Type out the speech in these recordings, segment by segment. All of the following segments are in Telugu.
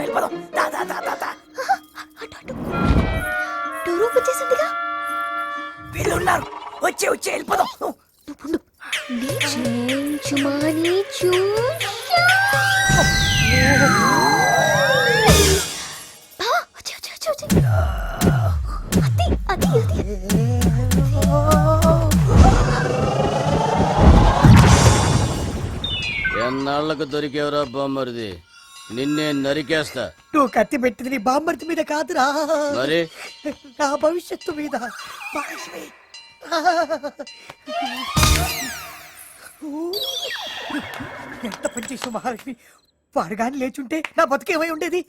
వెళ్ళిపోదాం. దా దా దా దా దా. డోర్ ఓపెన్ చేసిందిగా. వీళ్ళున్నారు. వచ్చే వెళ్ళిపోదాం. ఎన్నాళ్లకు దొరికేవరా బామ్మరిది, నిన్నే నరికేస్తా. నువ్వు కత్తి పెట్టింది నీ బామ్మర్తి మీద కాదురా, మరి నా భవిష్యత్తు మీద. మహాలక్ష్మి, ఎంత పని చేసావు మహాలక్ష్మి. వాడు కానీ లేచుంటే నా బతుకేమై ఉండేది.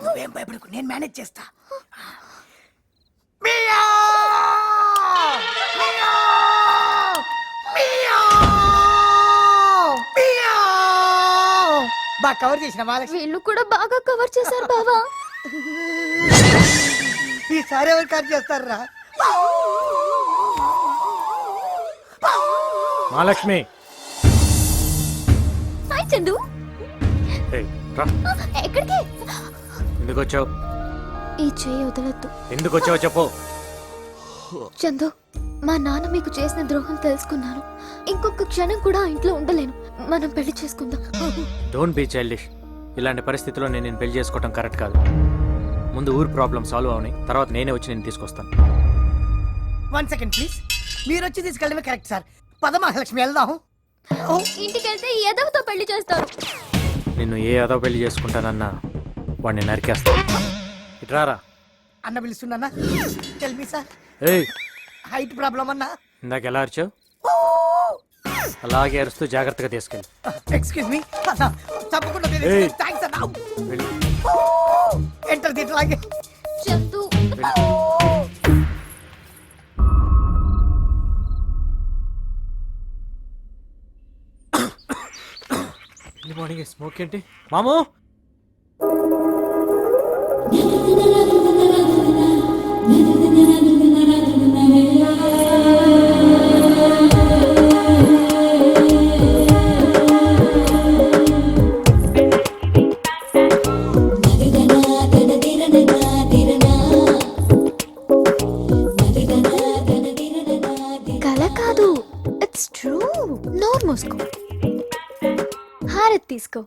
నువ్వేం భయపడకు, నేను మేనేజ్ చేస్తా. బాగా కవర్ చేసిన మహాలక్ష్మి. వీళ్ళు కూడా బాగా కవర్ చేశారు బావా. ఈసారి ఎవరు కవర్ చేస్తారా? మహాలక్ష్మి. హాయ్ చందు. ఎక్కడికి? ఎందుకు వచ్చావు? ఈ చెయ్యి వదలొద్దు. ఎందుకు వచ్చావు చెప్పు. చందు, మా నాన్న మీకు చేసిన ద్రోహం తెలుసుకున్నాను. ఇంకొక క్షణం కూడా ఆ ఇంట్లో ఉండలేను. మనం పెళ్లి చేసుకుందాం. Don't be childish. ఇలాంటి పరిస్థితిలో నేను పెళ్లి చేసుకోవడం కరెక్ట్ కాదు. ముందు ఊరు ప్రాబ్లం సాల్వ్ అవని, తర్వాత నేనే వచ్చి నేను తీసుకొస్తాను. 1 సెకండ్ ప్లీజ్. మీరు వచ్చి తీసుకెళ్ళడమే కరెక్ట్ సార్. పద మహాలక్ష్మి వెళ్దాం. ఇంటికి వెళ్తే ఎదవతో పెళ్లి చేస్తారు. నిన్ను ఏ అదో పెళ్లి చేసుకుంటానన్నా వాడిని నరికేస్తాను. ఇట్రారా అన్న పిలుస్తున్నా. Tell me sir. ఏయ్, హైట్ ప్రాబ్లం అన్నా. ఇందాక ఎలా అరిచావు? అలాగే అరుస్తూ జాగ్రత్తగా తీసుకెళ్ళి. Excuse me. తప్పకుండా థ్యాంక్స్ అన్నా. ఎంటర్ దిట్లాగే. చందు, మార్నింగ్ స్మోక్ ఏంటి మామూ? కల కాదు, ఇట్స్ ట్రూ. నోర్ మూసుకో. హారత్ తీసుకో.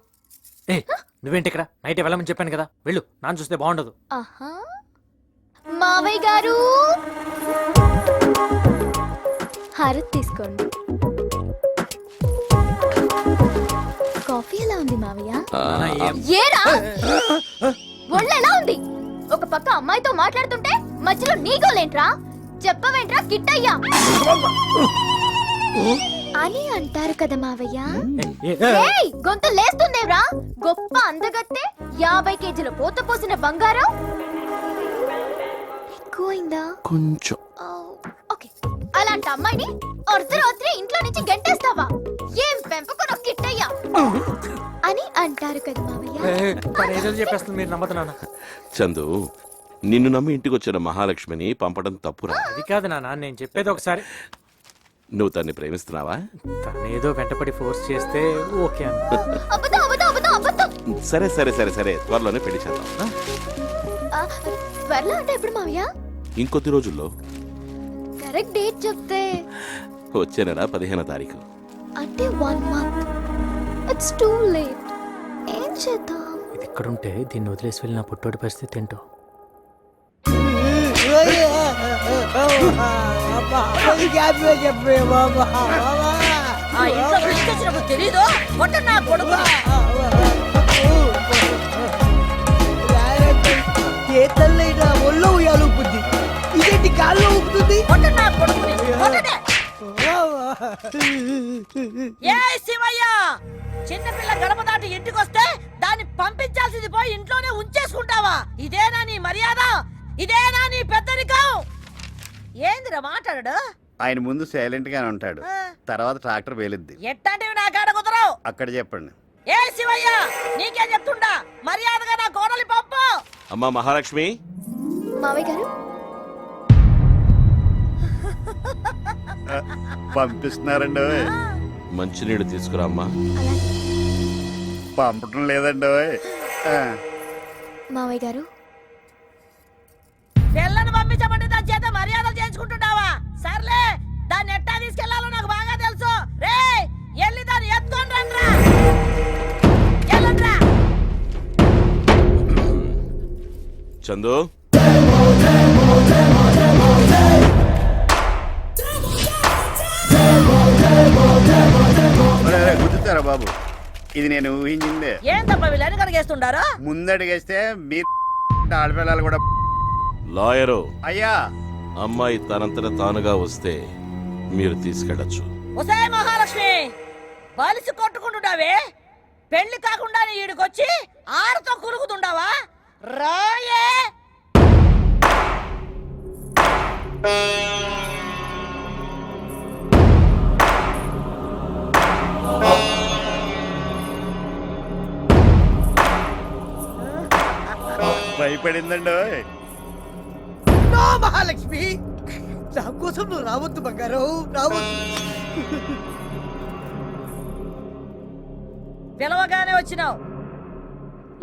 ఏ, నువ్వేంటి ఇక్కడ? నైట్ వెళ్ళమని చెప్పాను కదా, వెళ్ళు. నాన్న చూస్తే బాగుండదు. ఆహా, మావయ్య గారు హారత్ తీసుకోండి. కాఫీ ఎలా ఉంది మావయ్య? ఏరా ఒళ్ళు ఎలా ఉంది? ఒక పక్క అమ్మాయితో మాట్లాడుతుంటే మధ్యలో నీగోలేంట్రా? చెప్పవేంట్రా కిట్టయ్యా అని అంటారు కదా మావయ్య. గొంతు లేస్తుందేవ్రా? గొప్ప అందగత్తే 50 కేజీల పోత పోసిన బంగారం ఎక్కువైందా? కొంచెం. ఓకే, అలాంటి అమ్మాయిని అర్ధరాత్రి ఇంట్లో నుంచి గంటేస్తావా? ఏం పెంపకం కిట్టయ్యా అని అంటారు కదా మావయ్య. చెప్పేస్తుంది, మీరు నమ్మతున్నానా? చందు, నిన్ను నమ్మి ఇంటికి వచ్చిన మహాలక్ష్మిని పంపడం తప్పురా. అది కాదు నాన్న, నేను చెప్పేది ఒకసారి. నువ్వు తన్ని ప్రేమిస్తున్నావా? తనేదో వెంటపడి ఫోర్స్ చేస్తే ఓకే అన్న. అబద్ధం అబద్ధం అబద్ధం అబద్ధం. సరే సరే సరే సరే, త్వరలోనే పెళ్లి చేద్దాం. త్వరలో అంటే ఎప్పుడు మావయ్య? ఇంకొద్ది రోజుల్లో. కరెక్ట్ డేట్ చెప్తే. వచ్చే నెల 15వ తారీఖు. అంటే 1 month. It's too late. ఏం చేద్దాం? ఇది ఇక్కడుంటే దీన్ని వదిలేసి వెళ్ళిన పుట్టోడి పరిస్థితి ఏంటో. తెలీదు ఏ తల్లైనా ఒళ్ళో ఉయ్యాలు ఊపుద్ది, ఇదేంటి గాల్లో ఊపుతుంది? ఏ శివయ్య, చిన్నపిల్ల గడప దాటి ఇంటికొస్తే దాన్ని పంపించాల్సింది పోయి ఇంట్లోనే ఉంచేసుకుంటావా? ఇదేనా నీ మర్యాద? ఇదేనా నీ పెద్దరికం? ఏందిరా మాట్లాడు? ఆయన ముందు సైలెంట్ గానే ఉంటాడు, తర్వాత ట్రాక్టర్ వేలిద్ది. ఎట్టాంటివి నా కాడ కుదరవు. అక్కడ చెప్పండి. ఏ శివయ్య, నీకే చెప్తుండా, మర్యాదగా నా కోడలి పంపు. అమ్మా మహాలక్ష్మి. మావయ్య గారు పంపిస్తున్నారండి. మంచినీళ్ళు తీసుకురామ్మా. పంపటం లేదండి ఓయ్. ఆ, మావయ్య గారు పిల్లను పంపించమంటే దాని చేత మర్యాదలు చేయించుకుంటున్నావా? సర్లే, దాన్ని ఎట్టా తీసుకెళ్లాలో నాకు బాగా తెలుసు. రే, ఎల్లి దాన్ని ఎత్తుకొని రండ్రా. ఎల్లండ్రా. చందు, ఒరేయ్, ఒరేయ్, గుర్తుతారా బాబు, ఇది నేను ఊహించిందే. ఏంటమ్మా వీళ్ళు వెనకడిగేస్తుండారు? ముందడిగేస్తే మీరు ఆడపిల్లలు కూడా. లాయరు, అయ్యా, అమ్మాయి తనంతట తానుగా వస్తే మీరు తీసుకెళ్ళచ్చు. ఒసే మహాలక్ష్మి, బలిసి కొట్టుకుంటున్నావే? పెళ్లి కాకుండా ఈడికొచ్చి ఆరుతో కులుకుతుండావా? రాయే. భయపడిందండి ఓయ్. నో మహాలక్ష్మి, నా కోసం నువ్వు రావద్దు బంగారం, రావద్దు. పిలవగానే వచ్చినావు,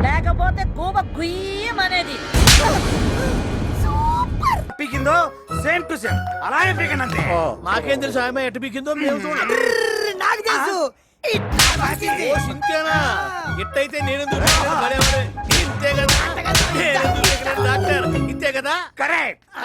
లేకపోతే గూబ గుయ్యమనేది. పీకిందో సేమ్ టు సేమ్ అలాగే పీకనంతే. ఓ, మాకేం తెలుసు ఆమె ఎటు పీకిందో మేము చూడాలి. నాకు తెలుసు. ఇట్లా పట్టింది. ఓ సింతేనా? ఇట్టయితే నేనెందుకు పీకలేదు? ఇంతే కదా నేనెందుకు పీకలేదు డాక్టర్? ఇంతే కదా. కరెక్ట్.